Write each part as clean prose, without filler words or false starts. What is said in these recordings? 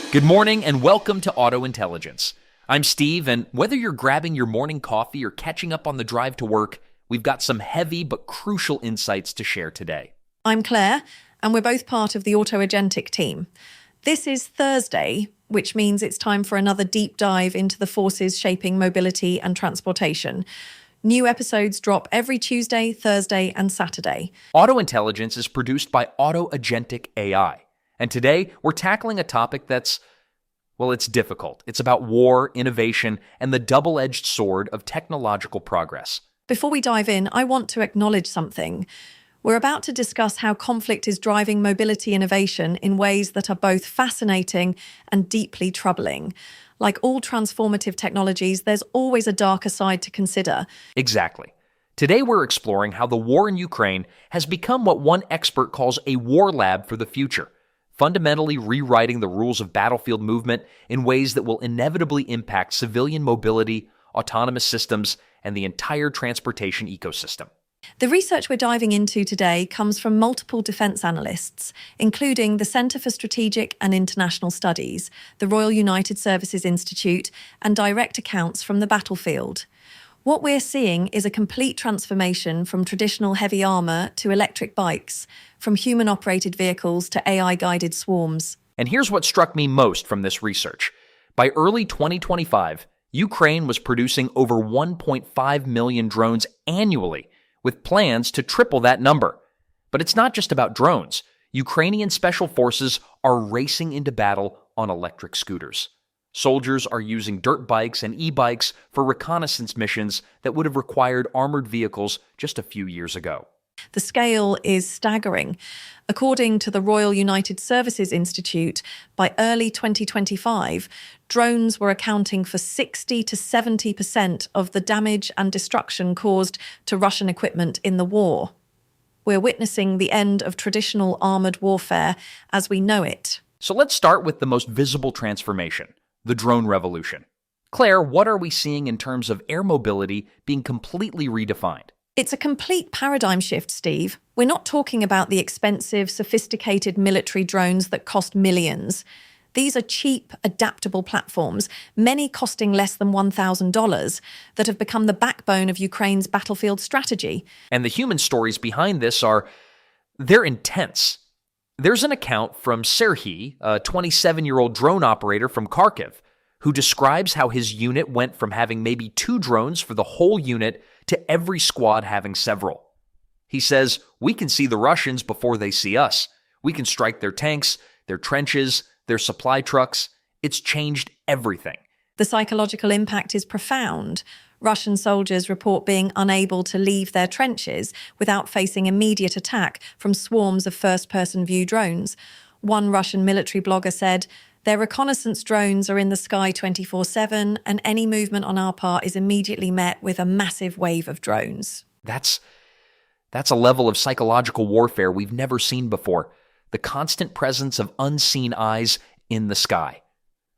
Good morning and welcome to Auto Intelligence. I'm Steve, and whether you're grabbing your morning coffee or catching up on the drive to work, we've got some heavy but crucial insights to share today. I'm Claire, and we're both part of the Auto Agentic team. This is Thursday, which means it's time for another deep dive into the forces shaping mobility and transportation. New episodes drop every Tuesday, Thursday, and Saturday. Auto Intelligence is produced by Auto Agentic AI. And today, we're tackling a topic that's, it's difficult. It's about war, innovation, and the double-edged sword of technological progress. Before we dive in, I want to acknowledge something. We're about to discuss how conflict is driving mobility innovation in ways that are both fascinating and deeply troubling. Like all transformative technologies, there's always a darker side to consider. Exactly. Today, we're exploring how the war in Ukraine has become what one expert calls a war lab for the future, fundamentally rewriting the rules of battlefield movement in ways that will inevitably impact civilian mobility, autonomous systems, and the entire transportation ecosystem. The research we're diving into today comes from multiple defence analysts, including the Centre for Strategic and International Studies, the Royal United Services Institute, and direct accounts from the battlefield. What we're seeing is a complete transformation from traditional heavy armour to electric bikes, from human-operated vehicles to AI-guided swarms. And here's what struck me most from this research. By early 2025, Ukraine was producing over 1.5 million drones annually, with plans to triple that number. But it's not just about drones. Ukrainian special forces are racing into battle on electric scooters. Soldiers are using dirt bikes and e-bikes for reconnaissance missions that would have required armored vehicles just a few years ago. The scale is staggering. According to the Royal United Services Institute, by early 2025, drones were accounting for 60 to 70% of the damage and destruction caused to Russian equipment in the war. We're witnessing the end of traditional armored warfare as we know it. So let's start with the most visible transformation, the drone revolution. Claire, what are we seeing in terms of air mobility being completely redefined? It's a complete paradigm shift, Steve. We're not talking about the expensive, sophisticated military drones that cost millions. These are cheap, adaptable platforms, many costing less than $1,000, that have become the backbone of Ukraine's battlefield strategy. And the human stories behind this they're intense. There's an account from Serhiy, a 27-year-old drone operator from Kharkiv, who describes how his unit went from having maybe 2 drones for the whole unit to every squad having several. He says, "We can see the Russians before they see us. We can strike their tanks, their trenches, their supply trucks. It's changed everything." The psychological impact is profound. Russian soldiers report being unable to leave their trenches without facing immediate attack from swarms of first-person view drones. One Russian military blogger said, "Their reconnaissance drones are in the sky 24/7, and any movement on our part is immediately met with a massive wave of drones." That's a level of psychological warfare we've never seen before. The constant presence of unseen eyes in the sky.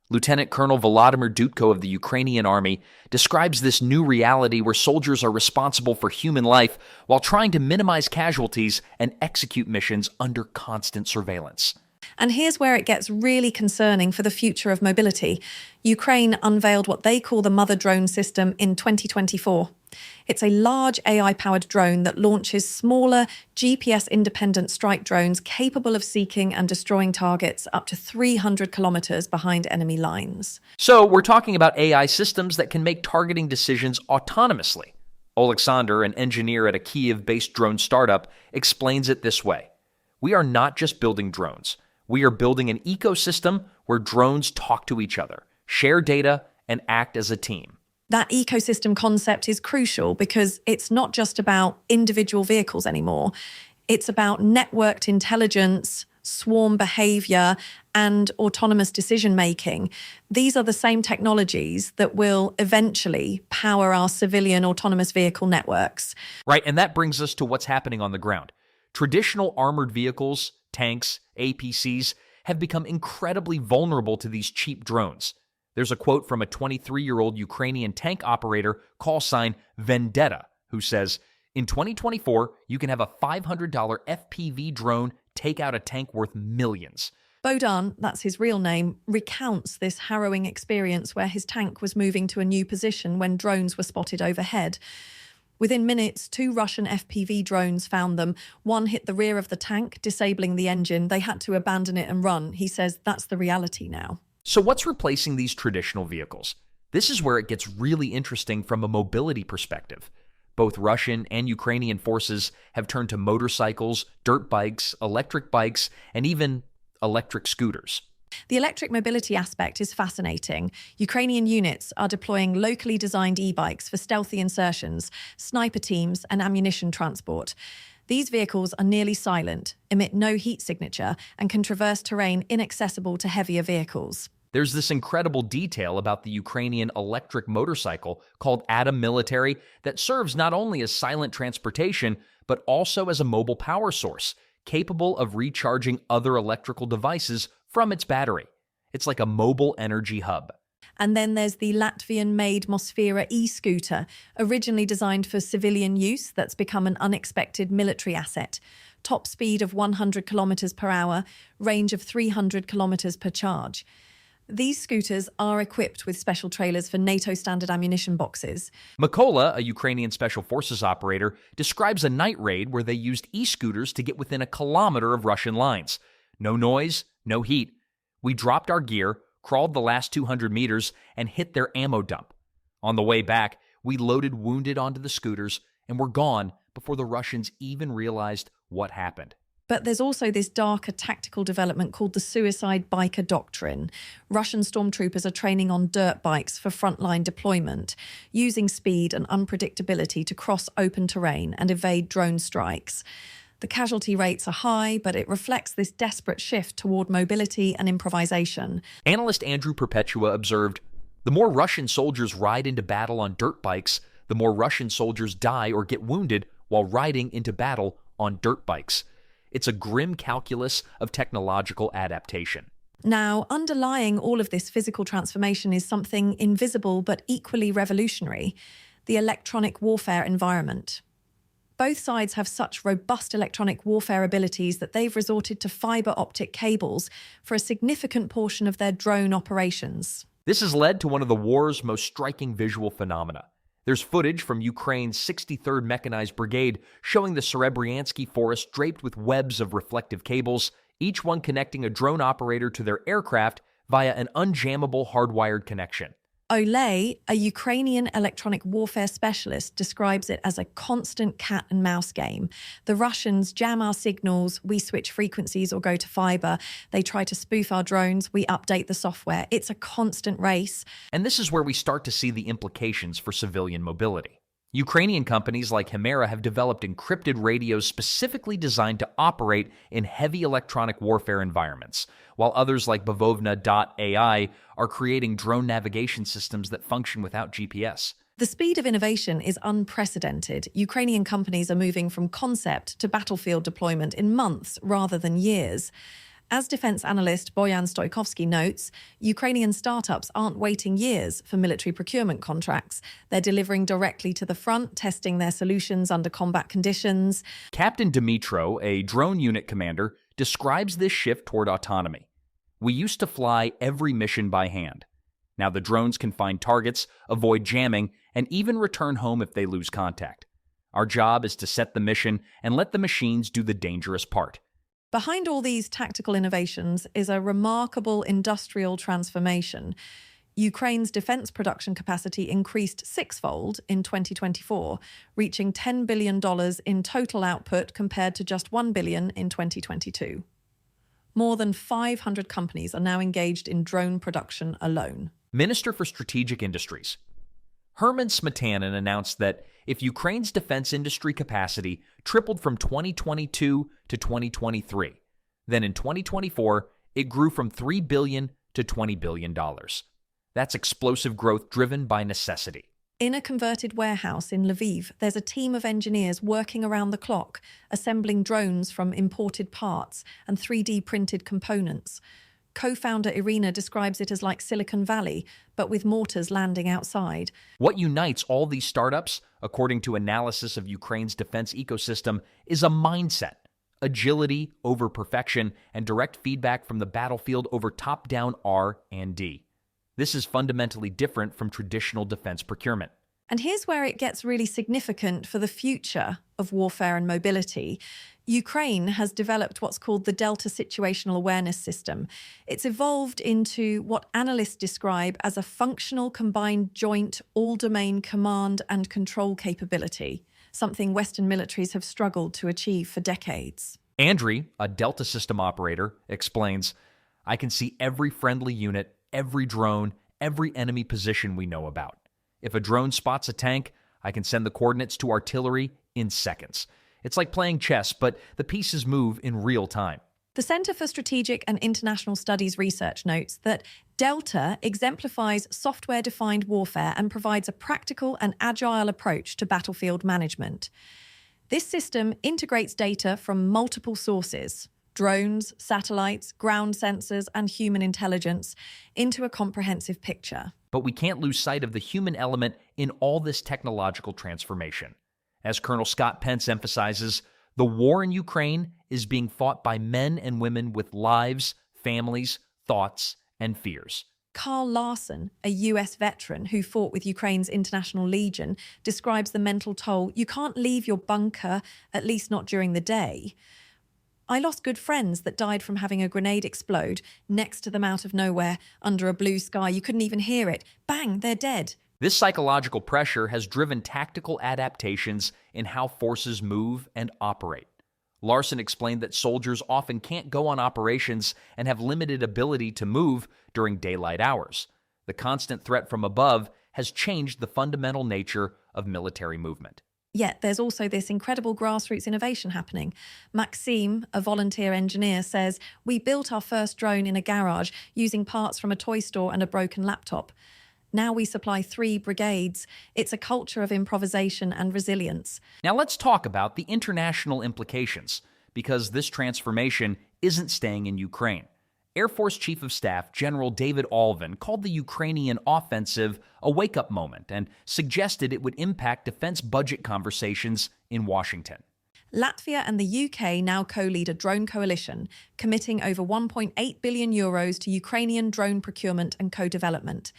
Lieutenant Colonel Volodymyr Dutko of the Ukrainian army describes this new reality where soldiers are responsible for human life while trying to minimize casualties and execute missions under constant surveillance. And here's where it gets really concerning for the future of mobility. Ukraine unveiled what they call the Mother Drone System in 2024. It's a large AI-powered drone that launches smaller, GPS-independent strike drones capable of seeking and destroying targets up to 300 kilometers behind enemy lines. So we're talking about AI systems that can make targeting decisions autonomously. Oleksandr, an engineer at a Kyiv-based drone startup, explains it this way. "We are not just building drones. We are building an ecosystem where drones talk to each other, share data, and act as a team." That ecosystem concept is crucial because it's not just about individual vehicles anymore. It's about networked intelligence, swarm behavior, and autonomous decision-making. These are the same technologies that will eventually power our civilian autonomous vehicle networks. Right, and that brings us to what's happening on the ground. Traditional armored vehicles, tanks, APCs, have become incredibly vulnerable to these cheap drones. There's a quote from a 23-year-old Ukrainian tank operator, call sign Vendetta, who says, "In 2024, you can have a $500 FPV drone take out a tank worth millions. Bohdan, that's his real name, recounts this harrowing experience where his tank was moving to a new position when drones were spotted overhead. Within minutes, 2 Russian FPV drones found them. One hit the rear of the tank, disabling the engine. They had to abandon it and run. He says that's the reality now. So what's replacing these traditional vehicles? This is where it gets really interesting from a mobility perspective. Both Russian and Ukrainian forces have turned to motorcycles, dirt bikes, electric bikes, and even electric scooters. The electric mobility aspect is fascinating. Ukrainian units are deploying locally designed e-bikes for stealthy insertions, sniper teams, and ammunition transport. These vehicles are nearly silent, emit no heat signature, and can traverse terrain inaccessible to heavier vehicles. There's this incredible detail about the Ukrainian electric motorcycle called Atom Military that serves not only as silent transportation, but also as a mobile power source, capable of recharging other electrical devices from its battery. It's like a mobile energy hub. And then there's the Latvian-made Mosfera e-scooter, originally designed for civilian use, that's become an unexpected military asset. Top speed of 100 kilometers per hour, range of 300 kilometers per charge. These scooters are equipped with special trailers for NATO standard ammunition boxes. Mykola, a Ukrainian Special Forces operator, describes a night raid where they used e-scooters to get within a kilometer of Russian lines. No noise, no heat. We dropped our gear, crawled the last 200 meters, and hit their ammo dump. On the way back, we loaded wounded onto the scooters and were gone before the Russians even realized what happened. But there's also this darker tactical development called the suicide biker doctrine. Russian stormtroopers are training on dirt bikes for frontline deployment, using speed and unpredictability to cross open terrain and evade drone strikes. The casualty rates are high, but it reflects this desperate shift toward mobility and improvisation. Analyst Andrew Perpetua observed, "The more Russian soldiers ride into battle on dirt bikes, the more Russian soldiers die or get wounded while riding into battle on dirt bikes." It's a grim calculus of technological adaptation. Now, underlying all of this physical transformation is something invisible but equally revolutionary: the electronic warfare environment. Both sides have such robust electronic warfare abilities that they've resorted to fiber optic cables for a significant portion of their drone operations. This has led to one of the war's most striking visual phenomena. There's footage from Ukraine's 63rd Mechanized Brigade showing the Serebryansky forest draped with webs of reflective cables, each one connecting a drone operator to their aircraft via an unjammable hardwired connection. Ole, a Ukrainian electronic warfare specialist, describes it as a constant cat and mouse game. The Russians jam our signals, we switch frequencies or go to fiber. They try to spoof our drones, we update the software. It's a constant race. And this is where we start to see the implications for civilian mobility. Ukrainian companies like Himera have developed encrypted radios specifically designed to operate in heavy electronic warfare environments, while others like Bavovna.ai are creating drone navigation systems that function without GPS. The speed of innovation is unprecedented. Ukrainian companies are moving from concept to battlefield deployment in months rather than years. As defense analyst Boyan Stoikovsky notes, Ukrainian startups aren't waiting years for military procurement contracts. They're delivering directly to the front, testing their solutions under combat conditions. Captain Dmitro, a drone unit commander, describes this shift toward autonomy. "We used to fly every mission by hand. Now the drones can find targets, avoid jamming, and even return home if they lose contact. Our job is to set the mission and let the machines do the dangerous part." Behind all these tactical innovations is a remarkable industrial transformation. Ukraine's defense production capacity increased sixfold in 2024, reaching $10 billion in total output compared to just $1 billion in 2022. More than 500 companies are now engaged in drone production alone. Minister for Strategic Industries Herman Smetanin announced that if Ukraine's defense industry capacity tripled from 2022 to 2023, then in 2024, it grew from $3 billion to $20 billion. That's explosive growth driven by necessity. In a converted warehouse in Lviv, there's a team of engineers working around the clock, assembling drones from imported parts and 3D printed components. Co-founder Irina describes it as like Silicon Valley, but with mortars landing outside. What unites all these startups, according to analysis of Ukraine's defense ecosystem, is a mindset, agility over perfection, and direct feedback from the battlefield over top-down R&D. This is fundamentally different from traditional defense procurement. And here's where it gets really significant for the future of warfare and mobility. Ukraine has developed what's called the Delta Situational Awareness System. It's evolved into what analysts describe as a functional combined joint all-domain command and control capability, something Western militaries have struggled to achieve for decades. Andriy, a Delta system operator, explains, "I can see every friendly unit, every drone, every enemy position we know about. If a drone spots a tank, I can send the coordinates to artillery in seconds. It's like playing chess, but the pieces move in real time." The Center for Strategic and International Studies research notes that Delta exemplifies software-defined warfare and provides a practical and agile approach to battlefield management. This system integrates data from multiple sources, drones, satellites, ground sensors, and human intelligence, into a comprehensive picture. But we can't lose sight of the human element in all this technological transformation. As Colonel Scott Pence emphasizes, the war in Ukraine is being fought by men and women with lives, families, thoughts, and fears. Carl Larson, a US veteran who fought with Ukraine's International Legion, describes the mental toll. You can't leave your bunker, at least not during the day. I lost good friends that died from having a grenade explode next to them out of nowhere, under a blue sky. You couldn't even hear it. Bang, they're dead. This psychological pressure has driven tactical adaptations in how forces move and operate. Larson explained that soldiers often can't go on operations and have limited ability to move during daylight hours. The constant threat from above has changed the fundamental nature of military movement. Yet there's also this incredible grassroots innovation happening. Maxime, a volunteer engineer, says, "We built our first drone in a garage using parts from a toy store and a broken laptop. Now we supply 3 brigades. It's a culture of improvisation and resilience." Now let's talk about the international implications, because this transformation isn't staying in Ukraine. Air Force Chief of Staff General David Alvin called the Ukrainian offensive a wake-up moment and suggested it would impact defense budget conversations in Washington. Latvia and the UK now co-lead a drone coalition, committing over €1.8 billion to Ukrainian drone procurement and co-development.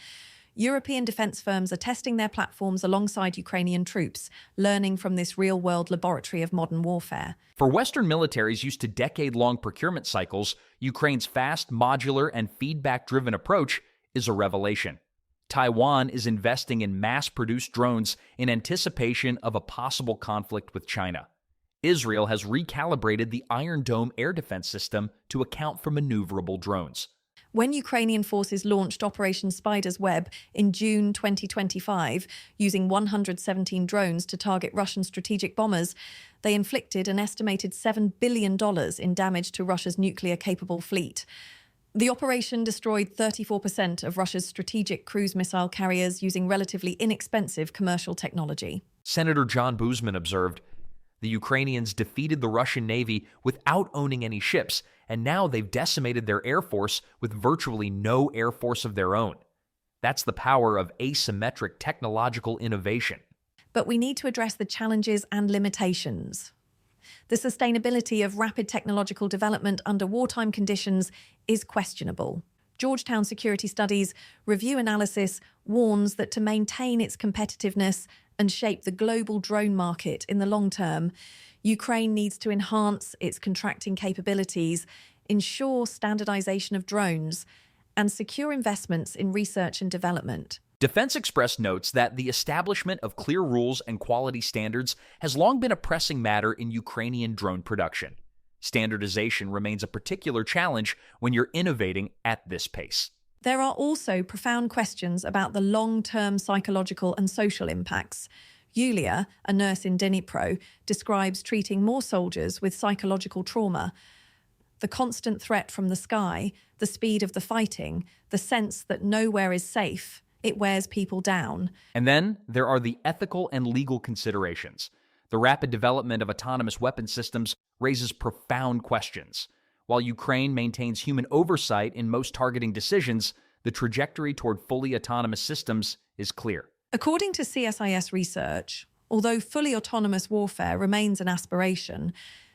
European defence firms are testing their platforms alongside Ukrainian troops, learning from this real-world laboratory of modern warfare. For Western militaries used to decade-long procurement cycles, Ukraine's fast, modular, and feedback-driven approach is a revelation. Taiwan is investing in mass-produced drones in anticipation of a possible conflict with China. Israel has recalibrated the Iron Dome air defense system to account for maneuverable drones. When Ukrainian forces launched Operation Spider's Web in June 2025, using 117 drones to target Russian strategic bombers, they inflicted an estimated $7 billion in damage to Russia's nuclear-capable fleet. The operation destroyed 34% of Russia's strategic cruise missile carriers using relatively inexpensive commercial technology. Senator John Boozman observed, "The Ukrainians defeated the Russian Navy without owning any ships, and now they've decimated their air force with virtually no air force of their own. That's the power of asymmetric technological innovation." But we need to address the challenges and limitations. The sustainability of rapid technological development under wartime conditions is questionable. Georgetown Security Studies review analysis warns that to maintain its competitiveness and shape the global drone market in the long term, Ukraine needs to enhance its contracting capabilities, ensure standardization of drones, and secure investments in research and development. Defense Express notes that the establishment of clear rules and quality standards has long been a pressing matter in Ukrainian drone production. Standardization remains a particular challenge when you're innovating at this pace. There are also profound questions about the long-term psychological and social impacts. Yulia, a nurse in Dnipro, describes treating more soldiers with psychological trauma. The constant threat from the sky, the speed of the fighting, the sense that nowhere is safe, it wears people down. And then there are the ethical and legal considerations. The rapid development of autonomous weapon systems raises profound questions. While Ukraine maintains human oversight in most targeting decisions, the trajectory toward fully autonomous systems is clear. According to CSIS research, although fully autonomous warfare remains an aspiration,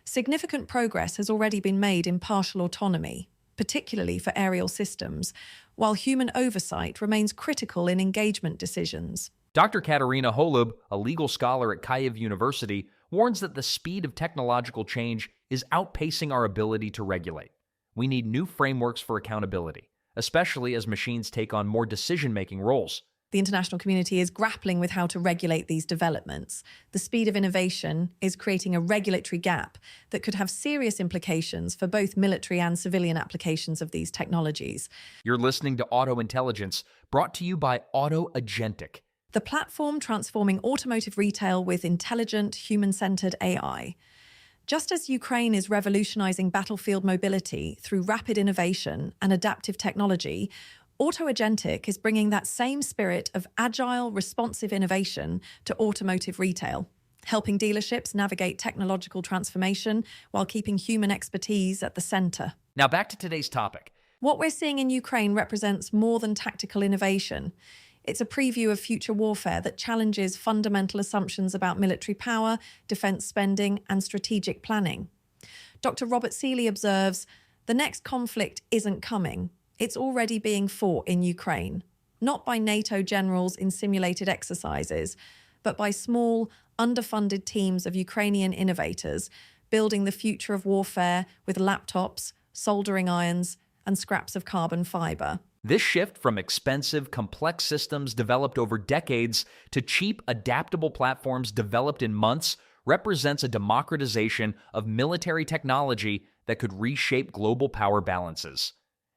Significant progress has already been made in partial autonomy, particularly for aerial systems, while human oversight remains critical in engagement decisions. Dr. Katerina Holub, a legal scholar at Kyiv University, warns that the speed of technological change is outpacing our ability to regulate. We need new frameworks for accountability, especially as machines take on more decision-making roles. The international community is grappling with how to regulate these developments. The speed of innovation is creating a regulatory gap that could have serious implications for both military and civilian applications of these technologies. You're listening to Auto Intelligence, brought to you by Auto Agentic, the platform transforming automotive retail with intelligent, human-centered AI. Just as Ukraine is revolutionizing battlefield mobility through rapid innovation and adaptive technology, Auto Agentic is bringing that same spirit of agile, responsive innovation to automotive retail, helping dealerships navigate technological transformation while keeping human expertise at the center. Now back to today's topic. What we're seeing in Ukraine represents more than tactical innovation. It's a preview of future warfare that challenges fundamental assumptions about military power, defense spending, and strategic planning. Dr. Robert Seeley observes, the next conflict isn't coming. It's already being fought in Ukraine, not by NATO generals in simulated exercises, but by small, underfunded teams of Ukrainian innovators building the future of warfare with laptops, soldering irons, and scraps of carbon fiber. This shift from expensive, complex systems developed over decades to cheap, adaptable platforms developed in months represents a democratization of military technology that could reshape global power balances.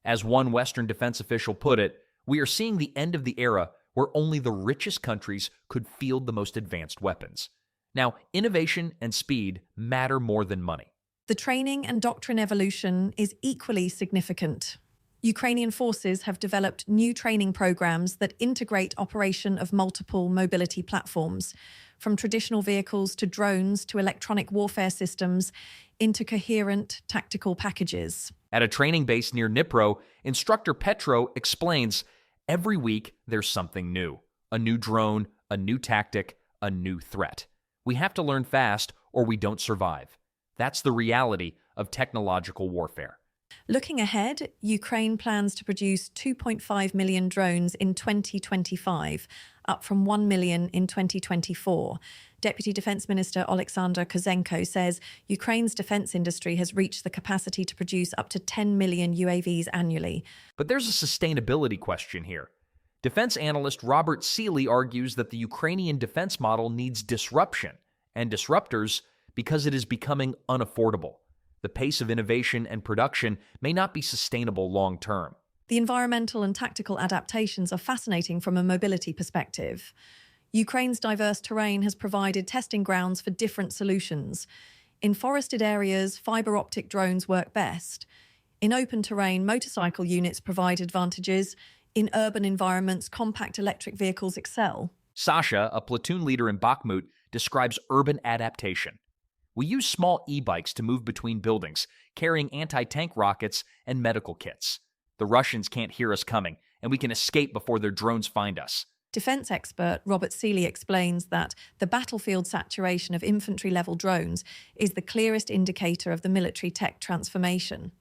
As one Western defense official put it, we are seeing the end of the era where only the richest countries could field the most advanced weapons. Now, innovation and speed matter more than money. The training and doctrine evolution is equally significant. Ukrainian forces have developed new training programs that integrate operation of multiple mobility platforms, from traditional vehicles to drones to electronic warfare systems, into coherent tactical packages. At a training base near Dnipro, instructor Petro explains, every week there's something new. A new drone, a new tactic, a new threat. We have to learn fast or we don't survive. That's the reality of technological warfare. Looking ahead, Ukraine plans to produce 2.5 million drones in 2025, up from 1 million in 2024. Deputy Defense Minister Oleksandr Kozenko says Ukraine's defense industry has reached the capacity to produce up to 10 million UAVs annually. But there's a sustainability question here. Defense analyst Robert Seeley argues that the Ukrainian defense model needs disruption and disruptors because it is becoming unaffordable. The pace of innovation and production may not be sustainable long-term. The environmental and tactical adaptations are fascinating from a mobility perspective. Ukraine's diverse terrain has provided testing grounds for different solutions. In forested areas, fiber optic drones work best. In open terrain, motorcycle units provide advantages. In urban environments, compact electric vehicles excel. Sasha, a platoon leader in Bakhmut, describes urban adaptation. We use small e-bikes to move between buildings, carrying anti-tank rockets and medical kits. The Russians can't hear us coming, and we can escape before their drones find us. Defense expert Robert Seeley explains that the battlefield saturation of infantry-level drones is the clearest indicator of the military tech transformation.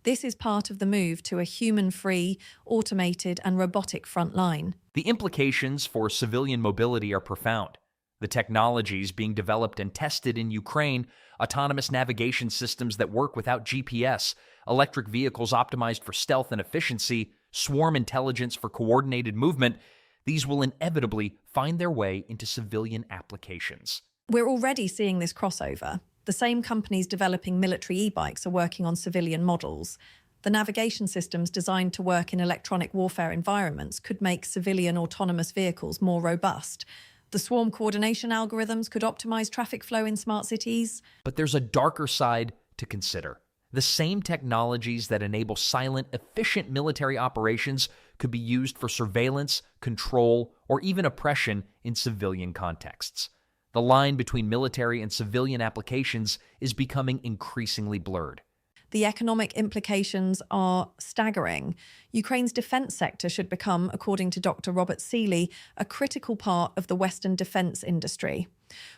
This is part of the move to a human-free, automated, and robotic front line. The implications for civilian mobility are profound. The technologies being developed and tested in Ukraine, autonomous navigation systems that work without GPS, electric vehicles optimized for stealth and efficiency, swarm intelligence for coordinated movement, these will inevitably find their way into civilian applications. We're already seeing this crossover. The same companies developing military e-bikes are working on civilian models. The navigation systems designed to work in electronic warfare environments could make civilian autonomous vehicles more robust. The swarm coordination algorithms could optimize traffic flow in smart cities. But there's a darker side to consider. The same technologies that enable silent, efficient military operations could be used for surveillance, control, or even oppression in civilian contexts. The line between military and civilian applications is becoming increasingly blurred. The economic implications are staggering. Ukraine's defence sector should become, according to Dr. Robert Seeley, a critical part of the Western defence industry.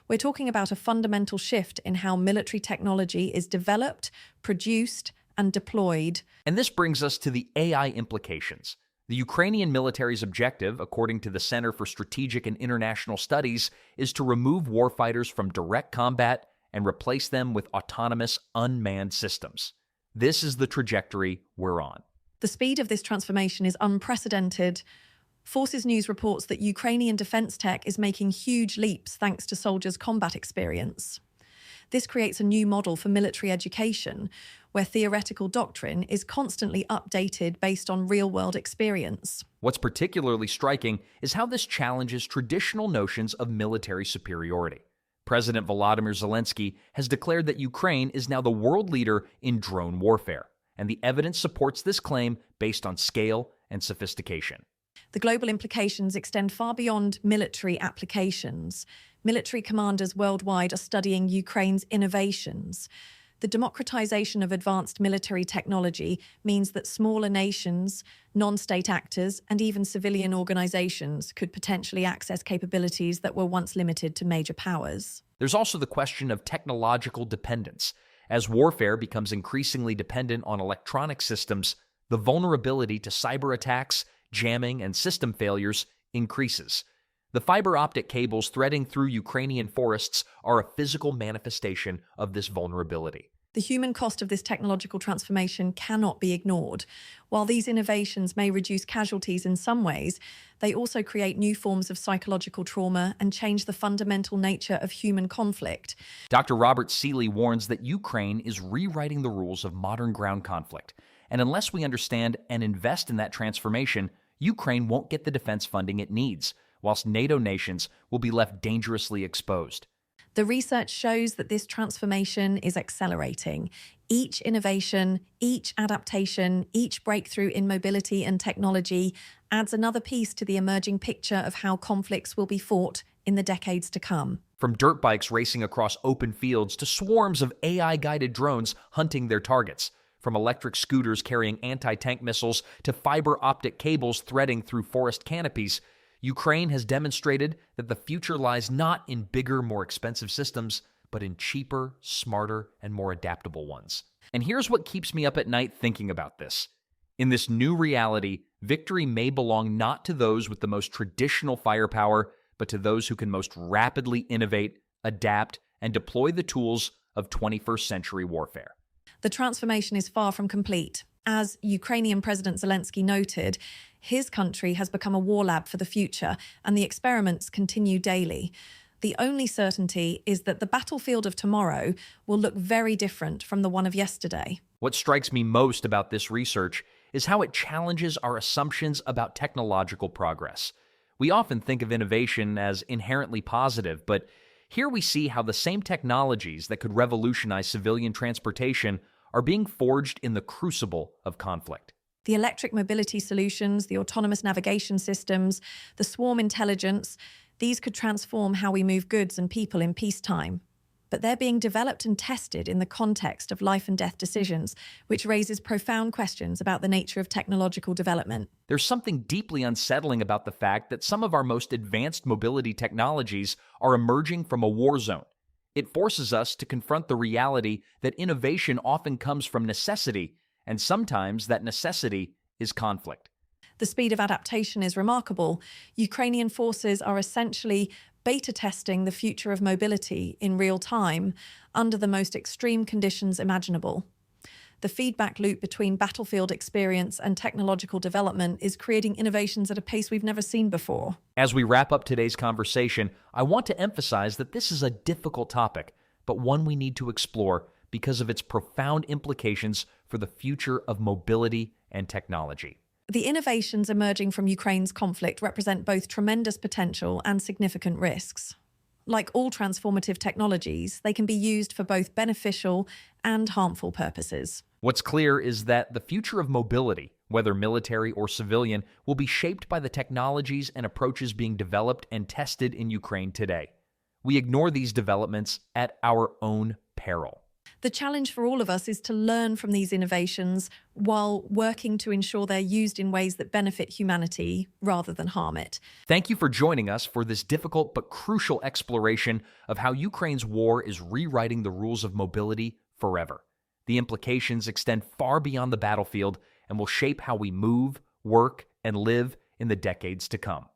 We're talking about a fundamental shift in how military technology is developed, produced, and deployed. And this brings us to the AI implications. The Ukrainian military's objective, according to the Center for Strategic and International Studies, is to remove warfighters from direct combat and replace them with autonomous, unmanned systems. This is the trajectory we're on. The speed of this transformation is unprecedented. Forces News reports that Ukrainian defence tech is making huge leaps thanks to soldiers' combat experience. This creates a new model for military education, where theoretical doctrine is constantly updated based on real-world experience. What's particularly striking is how this challenges traditional notions of military superiority. President Volodymyr Zelensky has declared that Ukraine is now the world leader in drone warfare, and the evidence supports this claim based on scale and sophistication. The global implications extend far beyond military applications. Military commanders worldwide are studying Ukraine's innovations. The democratization of advanced military technology means that smaller nations, non-state actors, and even civilian organizations could potentially access capabilities that were once limited to major powers. There's also the question of technological dependence. As warfare becomes increasingly dependent on electronic systems, the vulnerability to cyber attacks, jamming, and system failures increases. The fiber optic cables threading through Ukrainian forests are a physical manifestation of this vulnerability. The human cost of this technological transformation cannot be ignored. While these innovations may reduce casualties in some ways, they also create new forms of psychological trauma and change the fundamental nature of human conflict. Dr. Robert Seeley warns that Ukraine is rewriting the rules of modern ground conflict, and unless we understand and invest in that transformation, Ukraine won't get the defense funding it needs, whilst NATO nations will be left dangerously exposed. The research shows that this transformation is accelerating. Each innovation, each adaptation, each breakthrough in mobility and technology adds another piece to the emerging picture of how conflicts will be fought in the decades to come. From dirt bikes racing across open fields to swarms of AI-guided drones hunting their targets, from electric scooters carrying anti-tank missiles to fiber optic cables threading through forest canopies, Ukraine has demonstrated that the future lies not in bigger, more expensive systems, but in cheaper, smarter, and more adaptable ones. And here's what keeps me up at night thinking about this. In this new reality, victory may belong not to those with the most traditional firepower, but to those who can most rapidly innovate, adapt, and deploy the tools of 21st century warfare. The transformation is far from complete. As Ukrainian President Zelensky noted, his country has become a war lab for the future, and the experiments continue daily. The only certainty is that the battlefield of tomorrow will look very different from the one of yesterday. What strikes me most about this research is how it challenges our assumptions about technological progress. We often think of innovation as inherently positive, but here we see how the same technologies that could revolutionize civilian transportation are being forged in the crucible of conflict. The electric mobility solutions, the autonomous navigation systems, the swarm intelligence, these could transform how we move goods and people in peacetime. But they're being developed and tested in the context of life and death decisions, which raises profound questions about the nature of technological development. There's something deeply unsettling about the fact that some of our most advanced mobility technologies are emerging from a war zone. It forces us to confront the reality that innovation often comes from necessity, and sometimes that necessity is conflict. The speed of adaptation is remarkable. Ukrainian forces are essentially beta testing the future of mobility in real time under the most extreme conditions imaginable. The feedback loop between battlefield experience and technological development is creating innovations at a pace we've never seen before. As we wrap up today's conversation, I want to emphasize that this is a difficult topic, but one we need to explore because of its profound implications for the future of mobility and technology. The innovations emerging from Ukraine's conflict represent both tremendous potential and significant risks. Like all transformative technologies, they can be used for both beneficial and harmful purposes. What's clear is that the future of mobility, whether military or civilian, will be shaped by the technologies and approaches being developed and tested in Ukraine today. We ignore these developments at our own peril. The challenge for all of us is to learn from these innovations while working to ensure they're used in ways that benefit humanity rather than harm it. Thank you for joining us for this difficult but crucial exploration of how Ukraine's war is rewriting the rules of mobility forever. The implications extend far beyond the battlefield and will shape how we move, work, and live in the decades to come.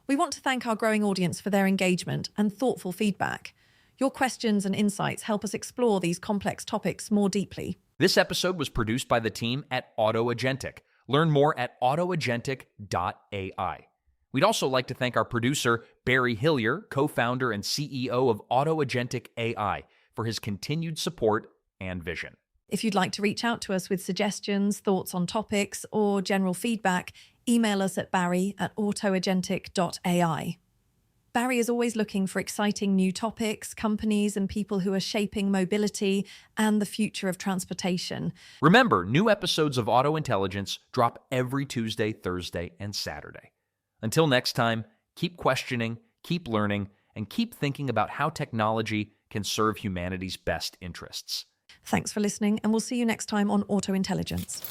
We want to thank our growing audience for their engagement and thoughtful feedback. Your questions and insights help us explore these complex topics more deeply. This episode was produced by the team at Auto Agentic. Learn more at autoagentic.ai. We'd also like to thank our producer, Barry Hillier, co-founder and CEO of Auto Agentic AI, for his continued support and vision. If you'd like to reach out to us with suggestions, thoughts on topics, or general feedback, email us at barry@autoagentic.ai. Barry is always looking for exciting new topics, companies, and people who are shaping mobility and the future of transportation. Remember, new episodes of Auto Intelligence drop every Tuesday, Thursday, and Saturday. Until next time, keep questioning, keep learning, and keep thinking about how technology can serve humanity's best interests. Thanks for listening, and we'll see you next time on Auto Intelligence.